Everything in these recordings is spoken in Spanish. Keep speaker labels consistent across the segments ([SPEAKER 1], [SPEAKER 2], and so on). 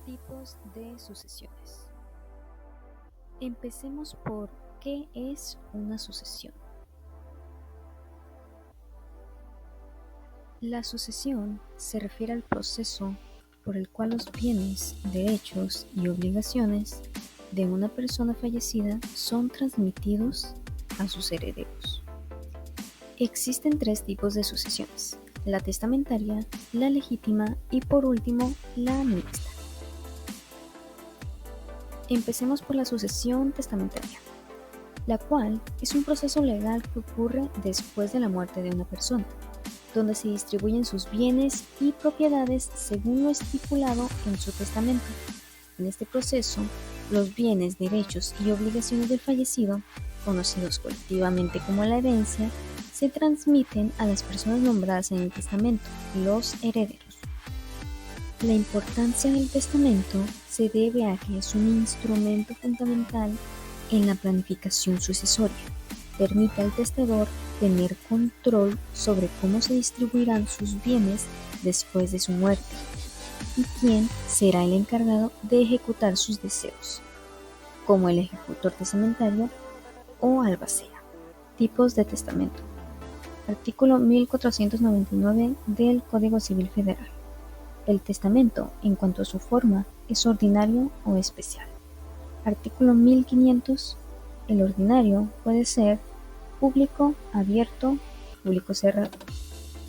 [SPEAKER 1] Tipos de sucesiones. Empecemos por ¿qué es una sucesión? La sucesión se refiere al proceso por el cual los bienes, derechos y obligaciones de una persona fallecida son transmitidos a sus herederos. Existen tres tipos de sucesiones: la testamentaria, la legítima y por último la mixta. Empecemos por la sucesión testamentaria, la cual es un proceso legal que ocurre después de la muerte de una persona, donde se distribuyen sus bienes y propiedades según lo estipulado en su testamento. En este proceso, los bienes, derechos y obligaciones del fallecido, conocidos colectivamente como la herencia, se transmiten a las personas nombradas en el testamento, los herederos. La importancia del testamento se debe a que es un instrumento fundamental en la planificación sucesoria. Permite al testador tener control sobre cómo se distribuirán sus bienes después de su muerte y quién será el encargado de ejecutar sus deseos, como el ejecutor testamentario o albacea. Tipos de testamento. Artículo 1499 del Código Civil Federal. El testamento, en cuanto a su forma, es ordinario o especial. Artículo 1500. El ordinario puede ser público, abierto, público cerrado.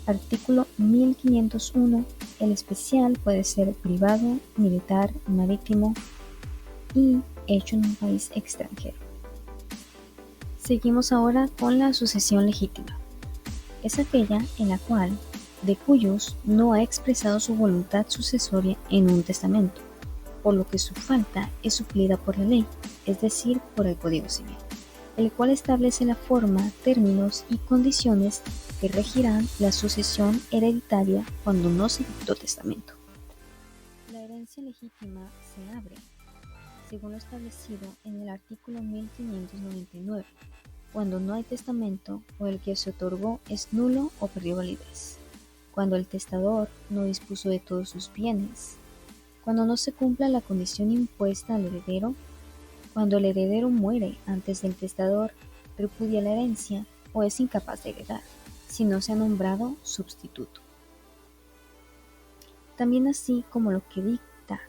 [SPEAKER 1] Artículo 1501. El especial puede ser privado, militar, marítimo y hecho en un país extranjero. Seguimos ahora con la sucesión legítima. Es aquella en la cual de cuyos no ha expresado su voluntad sucesoria en un testamento, por lo que su falta es suplida por la ley, es decir, por el Código Civil, el cual establece la forma, términos y condiciones que regirán la sucesión hereditaria cuando no se dictó testamento. La herencia legítima se abre, según lo establecido en el artículo 1599, cuando no hay testamento o el que se otorgó es nulo o perdió validez, cuando el testador no dispuso de todos sus bienes, cuando no se cumpla la condición impuesta al heredero, cuando el heredero muere antes del testador, repudia la herencia o es incapaz de heredar, si no se ha nombrado sustituto. También así como lo que dicta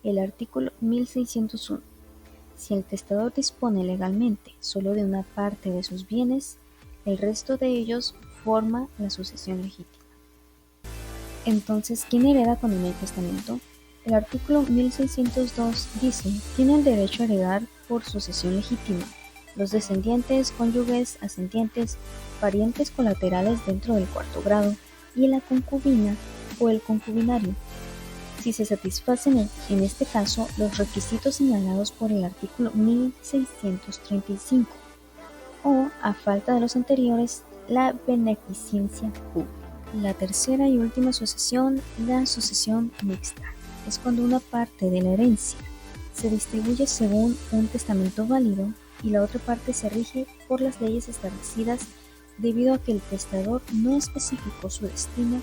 [SPEAKER 1] el artículo 1601. Si el testador dispone legalmente solo de una parte de sus bienes, el resto de ellos forma la sucesión legítima. Entonces, ¿quién hereda cuando no hay testamento? El artículo 1602 dice: tiene el derecho a heredar por sucesión legítima los descendientes, cónyuges, ascendientes, parientes colaterales dentro del cuarto grado y la concubina o el concubinario, si se satisfacen en este caso los requisitos señalados por el artículo 1635, o, a falta de los anteriores, la beneficencia pública. La tercera y última sucesión, la sucesión mixta, es cuando una parte de la herencia se distribuye según un testamento válido y la otra parte se rige por las leyes establecidas debido a que el testador no especificó su destino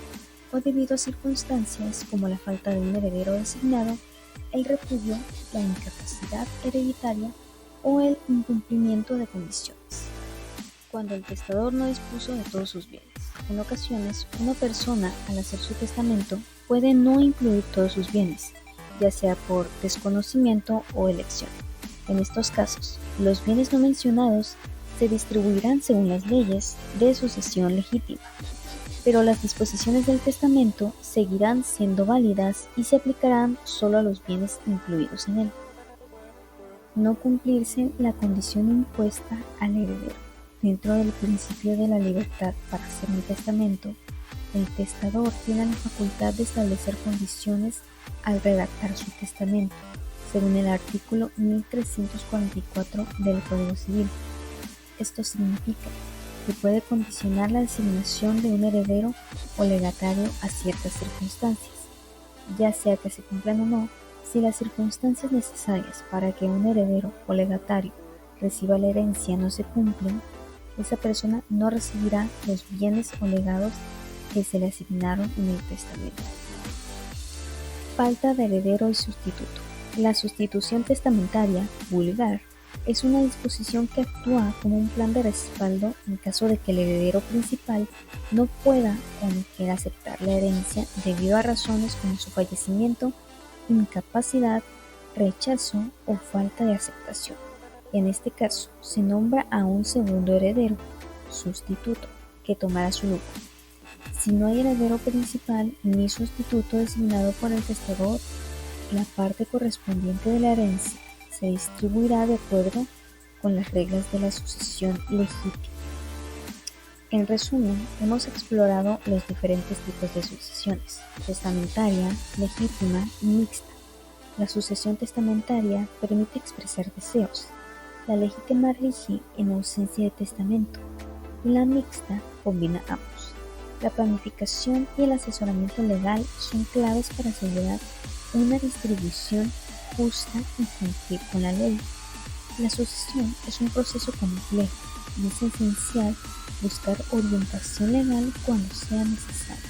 [SPEAKER 1] o debido a circunstancias como la falta de un heredero designado, el repudio, la incapacidad hereditaria o el incumplimiento de condiciones. Cuando el testador no dispuso de todos sus bienes. En ocasiones, una persona, al hacer su testamento, puede no incluir todos sus bienes, ya sea por desconocimiento o elección. En estos casos, los bienes no mencionados se distribuirán según las leyes de sucesión legítima, pero las disposiciones del testamento seguirán siendo válidas y se aplicarán solo a los bienes incluidos en él. No cumplirse la condición impuesta al heredero. Dentro del principio de la libertad para hacer un testamento, el testador tiene la facultad de establecer condiciones al redactar su testamento, según el artículo 1344 del Código Civil. Esto significa que puede condicionar la designación de un heredero o legatario a ciertas circunstancias, ya sea que se cumplan o no. Si las circunstancias necesarias para que un heredero o legatario reciba la herencia no se cumplen, esa persona no recibirá los bienes o legados que se le asignaron en el testamento. Falta de heredero y sustituto. La sustitución testamentaria vulgar es una disposición que actúa como un plan de respaldo en caso de que el heredero principal no pueda o no quiera aceptar la herencia debido a razones como su fallecimiento, incapacidad, rechazo o falta de aceptación. En este caso, se nombra a un segundo heredero, sustituto, que tomará su lugar. Si no hay heredero principal ni sustituto designado por el testador, la parte correspondiente de la herencia se distribuirá de acuerdo con las reglas de la sucesión legítima. En resumen, hemos explorado los diferentes tipos de sucesiones: testamentaria, legítima y mixta. La sucesión testamentaria permite expresar deseos. La legítima rige en ausencia de testamento y la mixta combina ambos. La planificación y el asesoramiento legal son claves para asegurar una distribución justa y cumplir con la ley. La sucesión es un proceso complejo y es esencial buscar orientación legal cuando sea necesario.